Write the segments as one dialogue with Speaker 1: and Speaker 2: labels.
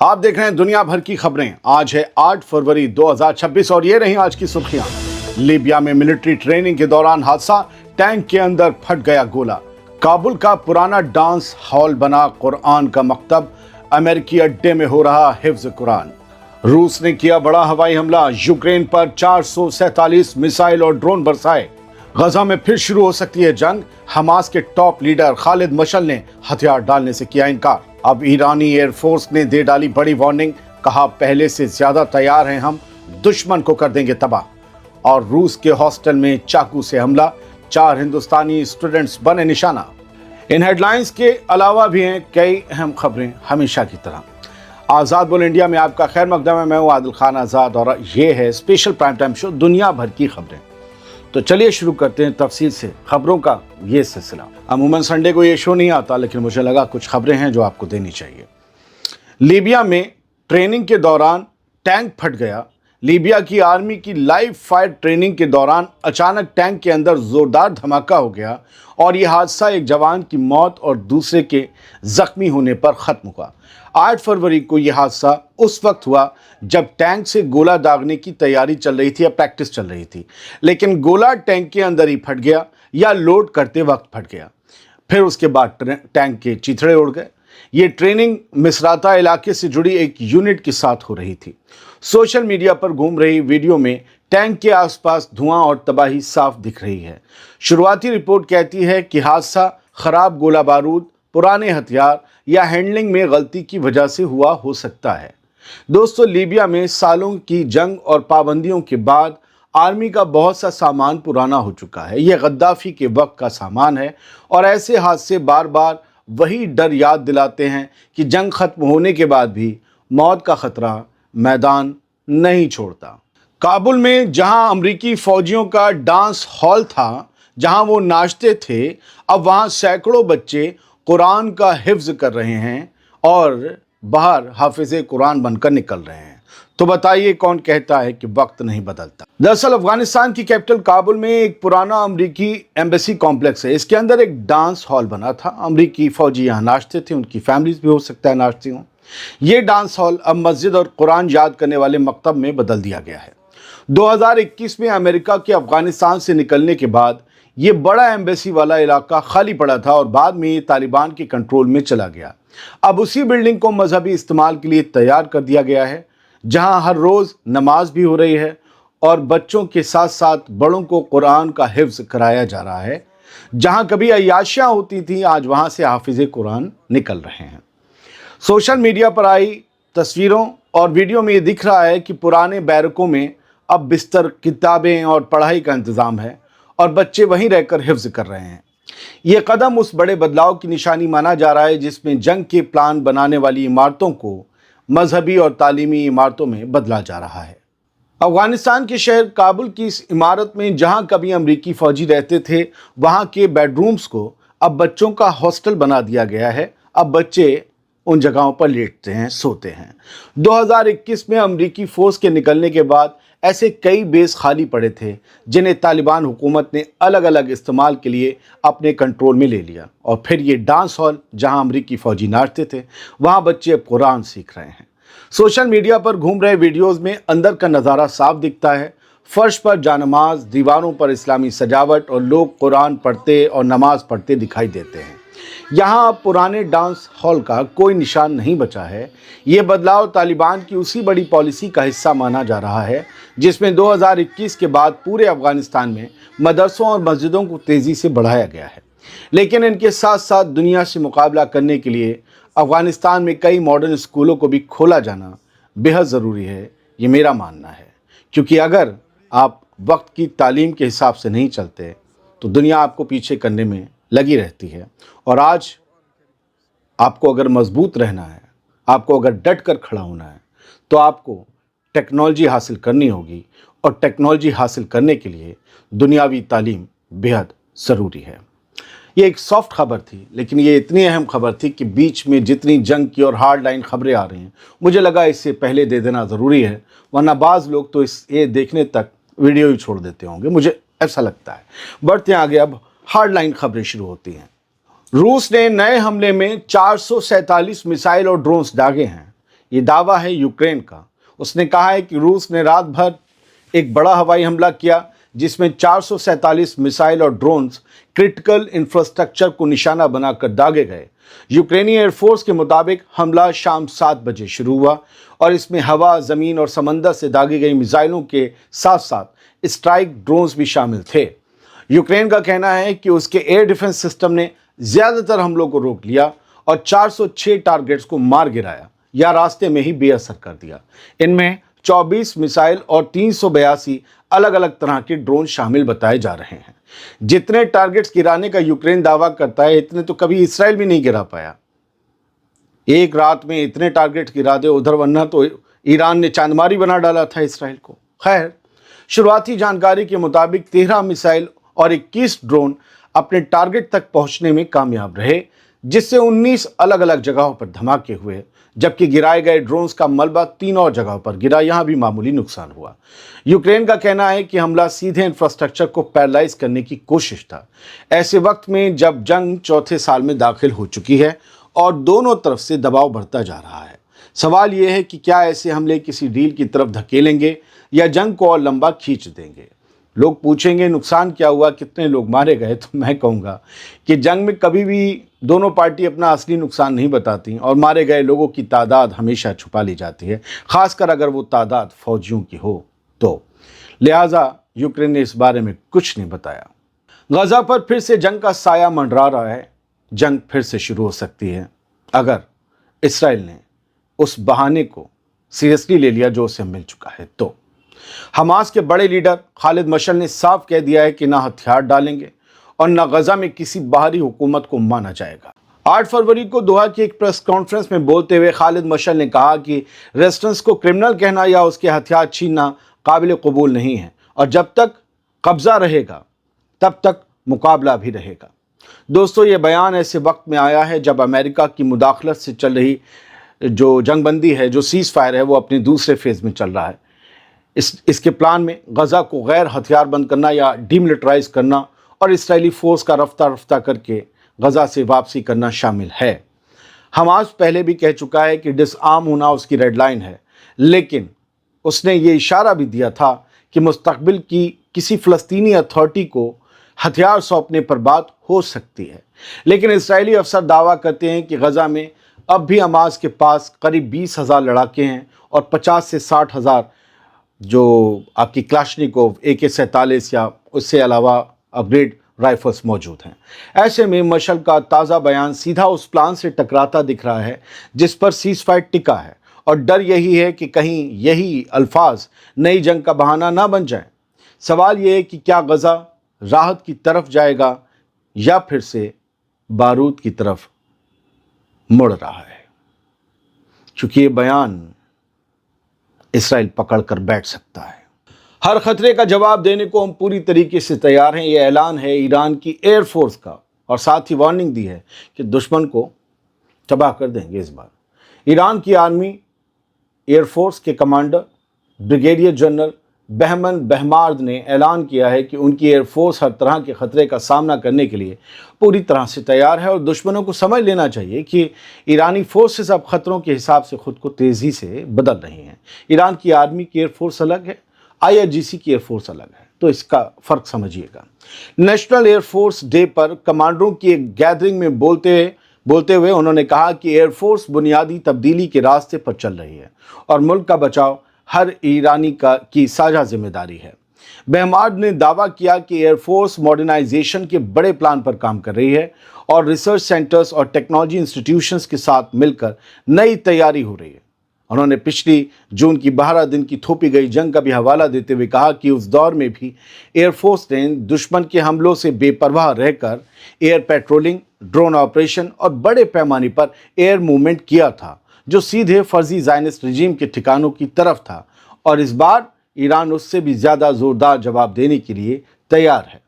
Speaker 1: आप देख रहे हैं दुनिया भर की खबरें। आज है 8 फरवरी 2026 और ये रही आज की सुर्खियां। लीबिया में मिलिट्री ट्रेनिंग के दौरान हादसा, टैंक के अंदर फट गया गोला। काबुल का पुराना डांस हॉल बना कुरान का मकतब, अमेरिकी अड्डे में हो रहा हिफ्ज कुरान। रूस ने किया बड़ा हवाई हमला, यूक्रेन पर 447 मिसाइल और ड्रोन बरसाए। गजा में फिर शुरू हो सकती है जंग, हमास के टॉप लीडर खालिद मशअल ने हथियार डालने से किया इनकार। अब ईरानी एयरफोर्स ने दे डाली बड़ी वार्निंग, कहा पहले से ज्यादा तैयार हैं हम, दुश्मन को कर देंगे तबाह। और रूस के हॉस्टल में चाकू से हमला, 4 हिंदुस्तानी स्टूडेंट्स बने निशाना। इन हेडलाइंस के अलावा भी हैं कई अहम खबरें हमेशा की तरह। आज़ाद बोल इंडिया में आपका खैर मकदम है। मैं हूं आदिल खान आज़ाद और ये है स्पेशल प्राइम टाइम शो दुनिया भर की खबरें। तो चलिए शुरू करते हैं तफसील से खबरों का ये सिलसिला। अमूमन संडे को ये शो नहीं आता, लेकिन मुझे लगा कुछ खबरें हैं जो आपको देनी चाहिए। लीबिया में ट्रेनिंग के दौरान टैंक फट गया। लीबिया की आर्मी की लाइव फायर ट्रेनिंग के दौरान अचानक टैंक के अंदर जोरदार धमाका हो गया और यह हादसा एक जवान की मौत और दूसरे के जख्मी होने पर खत्म हुआ। 8 फरवरी को यह हादसा उस वक्त हुआ जब टैंक से गोला दागने की तैयारी चल रही थी या प्रैक्टिस चल रही थी, लेकिन गोला टैंक के अंदर ही फट गया या लोड करते वक्त फट गया। फिर उसके बाद टैंक के चिथड़े उड़ गए। ये ट्रेनिंग मिसराता इलाके से जुड़ी एक यूनिट के साथ हो रही थी। सोशल मीडिया पर घूम रही वीडियो में टैंक के आसपास धुआं और तबाही साफ दिख रही है। शुरुआती रिपोर्ट कहती है कि हादसा खराब गोला बारूद, पुराने हथियार या हैंडलिंग में गलती की वजह से हुआ हो सकता है। दोस्तों, लीबिया में सालों की जंग और पाबंदियों के बाद आर्मी का बहुत सा सामान पुराना हो चुका है। यह गद्दाफी के वक्त का सामान है और ऐसे हादसे बार बार वही डर याद दिलाते हैं कि जंग खत्म होने के बाद भी मौत का खतरा मैदान नहीं छोड़ता। काबुल में जहां अमेरिकी फौजियों का डांस हॉल था, जहां वो नाचते थे, अब वहां सैकड़ों बच्चे कुरान का हिफ्ज कर रहे हैं और बाहर हाफिज़े कुरान बनकर निकल रहे हैं। तो बताइए कौन कहता है कि वक्त नहीं बदलता। दरअसल अफगानिस्तान की कैपिटल काबुल में एक पुराना अमेरिकी एम्बेसी कॉम्प्लेक्स है। इसके अंदर एक डांस हॉल बना था। अमेरिकी फौजी यहाँ नाचते थे, उनकी फैमिलीज भी हो सकता है नाचती हों। ये डांस हॉल अब मस्जिद और कुरान याद करने वाले मकतब में बदल दिया गया है। 2021 में अमेरिका के अफगानिस्तान से निकलने के बाद ये बड़ा एम्बेसी वाला इलाका खाली पड़ा था और बाद में ये तालिबान के कंट्रोल में चला गया। अब उसी बिल्डिंग को मजहबी इस्तेमाल के लिए तैयार कर दिया गया है, जहां हर रोज़ नमाज भी हो रही है और बच्चों के साथ साथ बड़ों को कुरान का हिफ्ज कराया जा रहा है। जहां कभी अय्याशियाँ होती थीं, आज वहां से हाफिज़े कुरान निकल रहे हैं। सोशल मीडिया पर आई तस्वीरों और वीडियो में ये दिख रहा है कि पुराने बैरकों में अब बिस्तर, किताबें और पढ़ाई का इंतज़ाम है और बच्चे वहीं रहकर हिफ्ज कर रहे हैं। ये कदम उस बड़े बदलाव की निशानी माना जा रहा है जिसमें जंग के प्लान बनाने वाली इमारतों को मजहबी और तालीमी इमारतों में बदला जा रहा है। अफगानिस्तान के शहर काबुल की इस इमारत में जहां कभी अमेरिकी फौजी रहते थे, वहां के बेडरूम्स को अब बच्चों का हॉस्टल बना दिया गया है। अब बच्चे उन जगहों पर लेटते हैं, सोते हैं। 2021 में अमेरिकी फोर्स के निकलने के बाद ऐसे कई बेस खाली पड़े थे जिन्हें तालिबान हुकूमत ने अलग अलग इस्तेमाल के लिए अपने कंट्रोल में ले लिया। और फिर ये डांस हॉल जहां अमेरिकी फौजी नाचते थे, वहां बच्चे अब कुरान सीख रहे हैं। सोशल मीडिया पर घूम रहे वीडियोस में अंदर का नज़ारा साफ दिखता है। फर्श पर जानमाज, दीवारों पर इस्लामी सजावट और लोग कुरान पढ़ते और नमाज पढ़ते दिखाई देते हैं। यहाँ अब पुराने डांस हॉल का कोई निशान नहीं बचा है। ये बदलाव तालिबान की उसी बड़ी पॉलिसी का हिस्सा माना जा रहा है जिसमें 2021 के बाद पूरे अफगानिस्तान में मदरसों और मस्जिदों को तेज़ी से बढ़ाया गया है। लेकिन इनके साथ साथ दुनिया से मुकाबला करने के लिए अफगानिस्तान में कई मॉडर्न स्कूलों को भी खोला जाना बेहद ज़रूरी है, ये मेरा मानना है। क्योंकि अगर आप वक्त की तालीम के हिसाब से नहीं चलते तो दुनिया आपको पीछे करने में लगी रहती है। और आज आपको अगर मजबूत रहना है, आपको अगर डट कर खड़ा होना है, तो आपको टेक्नोलॉजी हासिल करनी होगी और टेक्नोलॉजी हासिल करने के लिए दुनियावी तालीम बेहद ज़रूरी है। ये एक सॉफ्ट खबर थी, लेकिन ये इतनी अहम खबर थी कि बीच में जितनी जंग की और हार्ड लाइन खबरें आ रही हैं, मुझे लगा इससे पहले दे देना ज़रूरी है, वरना बाज़ लोग तो ये देखने तक वीडियो ही छोड़ देते होंगे, मुझे ऐसा लगता है। बढ़ते आगे, अब हार्ड लाइन खबरें शुरू होती हैं। रूस ने नए हमले में 447 मिसाइल और ड्रोन्स दागे हैं। ये दावा है यूक्रेन का। उसने कहा है कि रूस ने रात भर एक बड़ा हवाई हमला किया जिसमें 447 मिसाइल और ड्रोन्स क्रिटिकल इंफ्रास्ट्रक्चर को निशाना बनाकर दागे गए। यूक्रेनी एयरफोर्स के मुताबिक हमला शाम 7 बजे शुरू हुआ और इसमें हवा, ज़मीन और समंदर से दागी गई मिसाइलों के साथ साथ स्ट्राइक ड्रोन्स भी शामिल थे। यूक्रेन का कहना है कि उसके एयर डिफेंस सिस्टम ने ज़्यादातर हमलों को रोक लिया और 406 टारगेट्स को मार गिराया या रास्ते में ही बेअसर कर दिया। इनमें 24 मिसाइल और 382 अलग अलग तरह के ड्रोन शामिल बताए जा रहे हैं। जितने टारगेट्स गिराने का यूक्रेन दावा करता है, इतने तो कभी इसराइल भी नहीं गिरा पाया। एक रात में इतने टारगेट गिरा दे उधर, वरना तो ईरान ने चांदमारी बना डाला था इसराइल को। खैर, शुरुआती जानकारी के मुताबिक 13 मिसाइल और 21 ड्रोन अपने टारगेट तक पहुंचने में कामयाब रहे, जिससे 19 अलग अलग जगहों पर धमाके हुए, जबकि गिराए गए ड्रोन्स का मलबा 3 और जगहों पर गिरा। यहां भी मामूली नुकसान हुआ। यूक्रेन का कहना है कि हमला सीधे इंफ्रास्ट्रक्चर को पैरालाइज करने की कोशिश था। ऐसे वक्त में जब जंग चौथे साल में दाखिल हो चुकी है और दोनों तरफ से दबाव बढ़ता जा रहा है, सवाल यह है कि क्या ऐसे हमले किसी डील की तरफ धकेलेंगे या जंग को और लंबा खींच देंगे। लोग पूछेंगे नुकसान क्या हुआ, कितने लोग मारे गए, तो मैं कहूँगा कि जंग में कभी भी दोनों पार्टी अपना असली नुकसान नहीं बताती और मारे गए लोगों की तादाद हमेशा छुपा ली जाती है, खासकर अगर वो तादाद फौजियों की हो तो। लिहाजा यूक्रेन ने इस बारे में कुछ नहीं बताया। गजा पर फिर से जंग का साया मंडरा रहा है। जंग फिर से शुरू हो सकती है अगर इसराइल ने उस बहाने को सीरियसली ले लिया जो उसे मिल चुका है तो। हमास के बड़े लीडर खालिद मशअल ने साफ कह दिया है कि ना हथियार डालेंगे और ना गजा में किसी बाहरी हुकूमत को माना जाएगा। 8 फरवरी को दोहा की एक प्रेस कॉन्फ्रेंस में बोलते हुए खालिद मशअल ने कहा कि रेजिस्टेंस को क्रिमिनल कहना या उसके हथियार छीनना काबिल कबूल नहीं है और जब तक कब्जा रहेगा तब तक मुकाबला भी रहेगा। दोस्तों, ये बयान ऐसे वक्त में आया है जब अमेरिका की मुदाखलत से चल रही जो जंगबंदी है, जो सीज फायर है, वो अपने दूसरे फेज़ में चल रहा है। इसके प्लान में गजा को गैर हथियार बंद करना या डीमिलिटराइज करना और इसराइली फोर्स का रफ्ता रफ्ता करके गजा से वापसी करना शामिल है। हमास पहले भी कह चुका है कि डिसआर्म होना उसकी रेड लाइन है, लेकिन उसने ये इशारा भी दिया था कि मुस्तकबिल की किसी फ़लस्तीनी अथॉरिटी को हथियार सौंपने पर बात हो सकती है। लेकिन इसराइली अफसर दावा करते हैं कि गजा में अब भी हमास के पास करीब 20,000 लड़ाके हैं और 50 से 60,000 जो आपकी क्लाशनिकोव AK-47 या उससे अलावा अपग्रेड राइफल्स मौजूद हैं। ऐसे में मशअल का ताज़ा बयान सीधा उस प्लान से टकराता दिख रहा है जिस पर सीज फायर टिका है और डर यही है कि कहीं यही अल्फाज नई जंग का बहाना ना बन जाए। सवाल ये है कि क्या गजा राहत की तरफ जाएगा या फिर से बारूद की तरफ मुड़ रहा है, क्योंकि ये बयान इसराइल पकड़ कर बैठ सकता है। हर खतरे का जवाब देने को हम पूरी तरीके से तैयार हैं। ये ऐलान है ईरान की एयरफोर्स का और साथ ही वार्निंग दी है कि दुश्मन को तबाह कर देंगे इस बार। ईरान की आर्मी एयरफोर्स के कमांडर ब्रिगेडियर जनरल बहमन बहमार्द ने ऐलान किया है कि उनकी एयरफोर्स हर तरह के खतरे का सामना करने के लिए पूरी तरह से तैयार है और दुश्मनों को समझ लेना चाहिए कि ईरानी फोर्सेस अब खतरों के हिसाब से खुद को तेज़ी से बदल रही हैं। ईरान की आर्मी की एयरफोर्स अलग है, IRGC की एयरफोर्स अलग है, तो इसका फ़र्क समझिएगा। नेशनल एयरफोर्स डे पर कमांडरों की एक गैदरिंग में बोलते हुए उन्होंने कहा कि एयरफोर्स बुनियादी तब्दीली के रास्ते पर चल रही है और मुल्क का बचाव हर ईरानी की साझा जिम्मेदारी है। बहमार्द ने दावा किया कि एयरफोर्स मॉडर्नाइजेशन के बड़े प्लान पर काम कर रही है और रिसर्च सेंटर्स और टेक्नोलॉजी इंस्टीट्यूशंस के साथ मिलकर नई तैयारी हो रही है। उन्होंने पिछली जून की 12 दिन की थोपी गई जंग का भी हवाला देते हुए कहा कि उस दौर में भी एयरफोर्स ने दुश्मन के हमलों से बेपरवाह रहकर एयर पेट्रोलिंग, ड्रोन ऑपरेशन और बड़े पैमाने पर एयर मूवमेंट किया था, जो सीधे फर्जी ज़ायनिस्ट रिजीम के ठिकानों की तरफ था और इस बार ईरान उससे भी ज़्यादा ज़ोरदार जवाब देने के लिए तैयार है।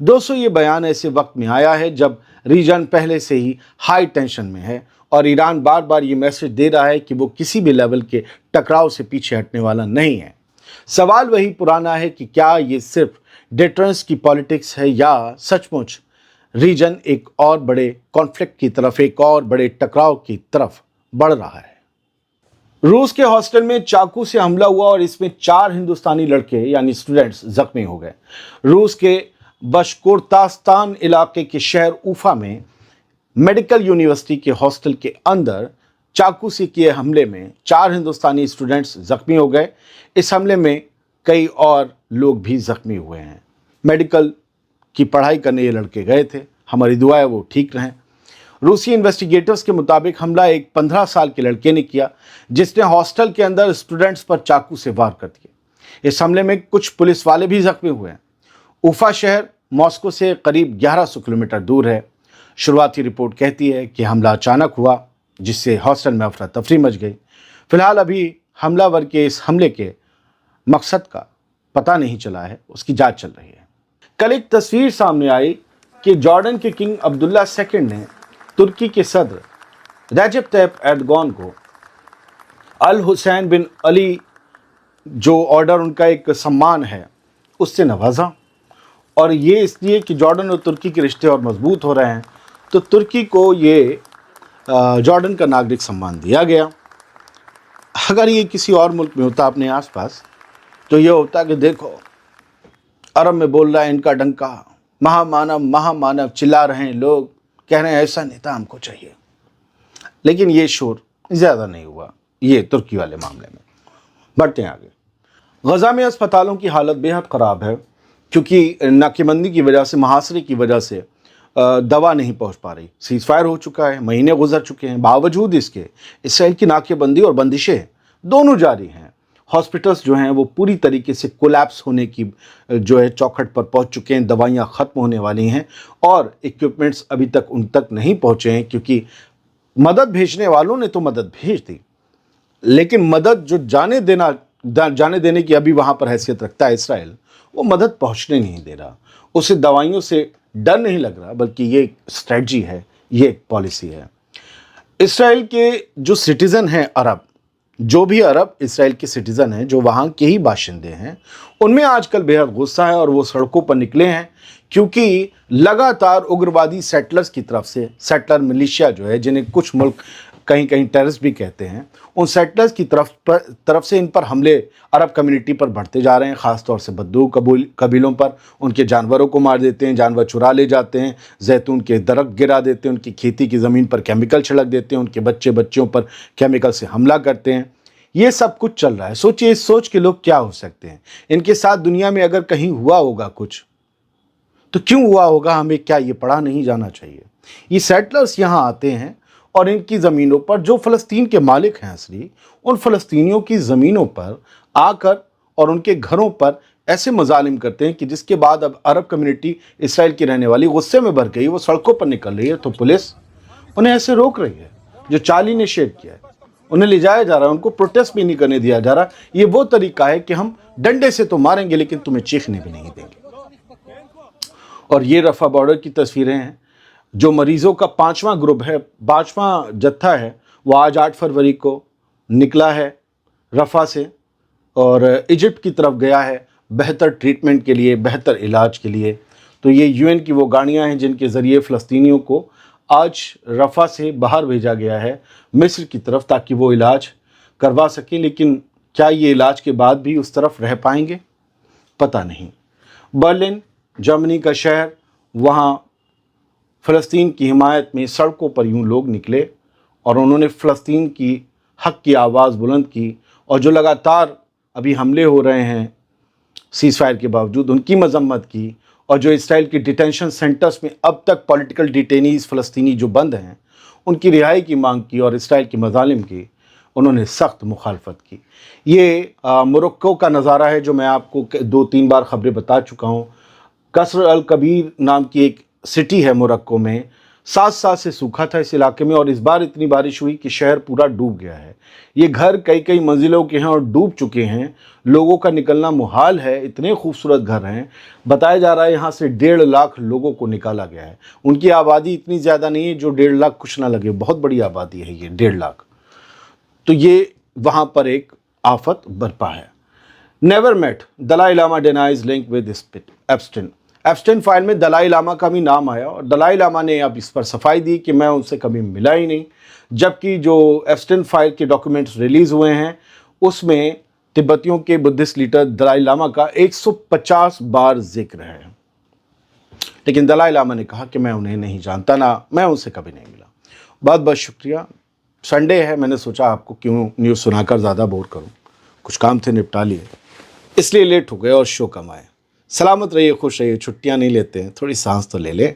Speaker 1: दोस्तों, ये बयान ऐसे वक्त में आया है जब रीजन पहले से ही हाई टेंशन में है और ईरान बार बार ये मैसेज दे रहा है कि वो किसी भी लेवल के टकराव से पीछे हटने वाला नहीं है। सवाल वही पुराना है कि क्या ये सिर्फ डिटरेंस की पॉलिटिक्स है या सचमुच रीजन एक और बड़े कॉन्फ्लिक्ट की तरफ, एक और बड़े टकराव की तरफ बढ़ रहा है। रूस के हॉस्टल में चाकू से हमला हुआ और इसमें 4 हिंदुस्तानी लड़के यानी स्टूडेंट्स जख्मी हो गए। रूस के बशकोरतास्तान इलाके के शहर उफा में मेडिकल यूनिवर्सिटी के हॉस्टल के अंदर चाकू से किए हमले में 4 हिंदुस्तानी स्टूडेंट्स जख्मी हो गए। इस हमले में कई और लोग भी जख्मी हुए हैं। मेडिकल की पढ़ाई करने ये लड़के गए थे, हमारी दुआ है वो ठीक रहें। रूसी इन्वेस्टिगेटर्स के मुताबिक हमला एक 15 साल के लड़के ने किया जिसने हॉस्टल के अंदर स्टूडेंट्स पर चाकू से वार कर दिए। इस हमले में कुछ पुलिस वाले भी जख्मी हुए हैं। उफा शहर मॉस्को से करीब 1100 किलोमीटर दूर है। शुरुआती रिपोर्ट कहती है कि हमला अचानक हुआ जिससे हॉस्टल में अफरा तफरी मच गई। फिलहाल अभी हमलावर के इस हमले के मकसद का पता नहीं चला है, उसकी जांच चल रही है। कल एक तस्वीर सामने आई कि जॉर्डन के किंग अब्दुल्ला II ने तुर्की के सदर रेजेप तैयप एर्दोगान को अल हुसैन बिन अली जो ऑर्डर उनका एक सम्मान है उससे नवाजा। और ये इसलिए कि जॉर्डन और तुर्की के रिश्ते और मजबूत हो रहे हैं, तो तुर्की को ये जॉर्डन का नागरिक सम्मान दिया गया। अगर ये किसी और मुल्क में होता अपने आसपास तो ये होता कि देखो अरब में बोल रहा है इनका डंका, महामानव महामानव चिल्ला रहे हैं लोग, कह रहे हैं ऐसा नेता हमको चाहिए। लेकिन ये शोर ज़्यादा नहीं हुआ ये तुर्की वाले मामले में। बढ़ते हैं आगे। गजा में अस्पतालों की हालत बेहद ख़राब है क्योंकि नाकेबंदी की वजह से, मुहासरे की वजह से दवा नहीं पहुंच पा रही। सीज़ फायर हो चुका है, महीने गुजर चुके हैं, बावजूद इसके इसराइल की नाकेबंदी और बंदिशें दोनों जारी हैं। हॉस्पिटल्स जो हैं वो पूरी तरीके से कोलैप्स होने की जो है चौखट पर पहुंच चुके हैं। दवाइयां ख़त्म होने वाली हैं और इक्विपमेंट्स अभी तक उन तक नहीं पहुंचे हैं क्योंकि मदद भेजने वालों ने तो मदद भेज दी, लेकिन मदद जो जाने देने की अभी वहाँ पर हैसियत रखता है इसराइल, वो मदद पहुँचने नहीं दे रहा। उसे दवाइयों से डर नहीं लग रहा, बल्कि ये एक स्ट्रेटजी है, ये एक पॉलिसी है। इसराइल के जो सिटीज़न हैं अरब, जो भी अरब इसराइल के सिटीज़न हैं, जो वहाँ के ही बाशिंदे हैं, उनमें आजकल बेहद गुस्सा है और वो सड़कों पर निकले हैं क्योंकि लगातार उग्रवादी सेटलर्स की तरफ से, सेटलर मिलिशिया जो है जिन्हें कुछ मुल्क कहीं कहीं टेररिस्ट भी कहते हैं, उन सेटलर्स की तरफ से इन पर हमले अरब कम्युनिटी पर बढ़ते जा रहे हैं। ख़ास तौर से बद्दू कबीलों पर उनके जानवरों को मार देते हैं, जानवर चुरा ले जाते हैं, जैतून के दरख्त गिरा देते हैं, उनकी खेती की ज़मीन पर केमिकल छिड़क देते हैं, उनके बच्चों पर केमिकल से हमला करते हैं। ये सब कुछ चल रहा है। सोचिए, इस सोच के लोग क्या हो सकते हैं। इनके साथ दुनिया में अगर कहीं हुआ होगा कुछ तो क्यों हुआ होगा, हमें क्या ये पढ़ा नहीं जाना चाहिए। ये सेटलर्स यहाँ आते हैं और इनकी ज़मीनों पर, जो फ़लस्तीन के मालिक हैं असली, उन फ़लस्तीनियों की ज़मीनों पर आकर और उनके घरों पर ऐसे मजालिम करते हैं कि जिसके बाद अब अरब कम्युनिटी इसराइल की रहने वाली गुस्से में भर गई, वो सड़कों पर निकल रही है। तो पुलिस उन्हें ऐसे रोक रही है। जो चार्ली ने शेयर किया है, उन्हें ले जाया जा रहा है, उनको प्रोटेस्ट भी नहीं करने दिया जा रहा। ये वो तरीका है कि हम डंडे से तो मारेंगे लेकिन तुम्हें चीखने भी नहीं देंगे। और ये रफ़ा बॉर्डर की तस्वीरें हैं। जो मरीज़ों का 5वां ग्रुप है, 5वां जत्था है, वो आज 8 फरवरी को निकला है रफ़ा से और इजिप्ट की तरफ गया है बेहतर ट्रीटमेंट के लिए, बेहतर इलाज के लिए। तो ये यूएन की वो गाड़ियाँ हैं जिनके ज़रिए फ़लस्तीनियों को आज रफ़ा से बाहर भेजा गया है मिस्र की तरफ, ताकि वो इलाज करवा सकें। लेकिन क्या ये इलाज के बाद भी उस तरफ रह पाएंगे, पता नहीं। बर्लिन जर्मनी का शहर, वहाँ फ़लस्तीन की हिमायत में सड़कों पर यूँ लोग निकले और उन्होंने फ़लस्तीन की हक़ की आवाज़ बुलंद की। और जो लगातार अभी हमले हो रहे हैं सीज़ फायर के बावजूद, उनकी मजम्मत की। और जो इसराइल के डिटेंशन सेंटर्स में अब तक पॉलिटिकल डिटेनीज़ फ़लस्तीनी जो बंद हैं, उनकी रिहाई की मांग की और इसराइल की मज़ालिम की उन्होंने सख्त मुखालफत की। ये मोरक्को का नज़ारा है जो मैं आपको 2-3 बार ख़बरें बता चुका हूँ। कसर अल कबीर नाम की एक सिटी है मोरक्को में। 7 साल से सूखा था इस इलाके में और इस बार इतनी बारिश हुई कि शहर पूरा डूब गया है। ये घर कई मंजिलों के हैं और डूब चुके हैं। लोगों का निकलना मुहाल है, इतने खूबसूरत घर हैं। बताया जा रहा है यहाँ से 1.5 लाख लोगों को निकाला गया है। उनकी आबादी इतनी ज़्यादा नहीं है जो 1.5 लाख कुछ ना लगे, बहुत बड़ी आबादी है ये 1.5 लाख। तो ये वहाँ पर एक आफत बरपा है। Never met, Dalai Lama denies link with Epstein. Epstein file में दलाई लामा का भी नाम आया और दलाई लामा ने अब इस पर सफाई दी कि मैं उनसे कभी मिला ही नहीं, जबकि जो एप्स्टेन फाइल के डॉक्यूमेंट्स रिलीज़ हुए हैं उसमें तिब्बतियों के बुद्धिस्ट लीडर दलाई लामा का 150 बार जिक्र है। लेकिन दलाई लामा ने कहा कि मैं उन्हें नहीं जानता, ना मैं उनसे कभी नहीं मिला। बहुत बहुत शुक्रिया। संडे है, मैंने सोचा आपको क्यों न्यूज़ सुनाकर ज़्यादा बोर करूं, कुछ काम थे निपटा लिए, इसलिए लेट हो गए और शो कम आए। सलामत रहिए, खुश रहिए, छुट्टियां नहीं लेते हैं, थोड़ी सांस तो ले ले।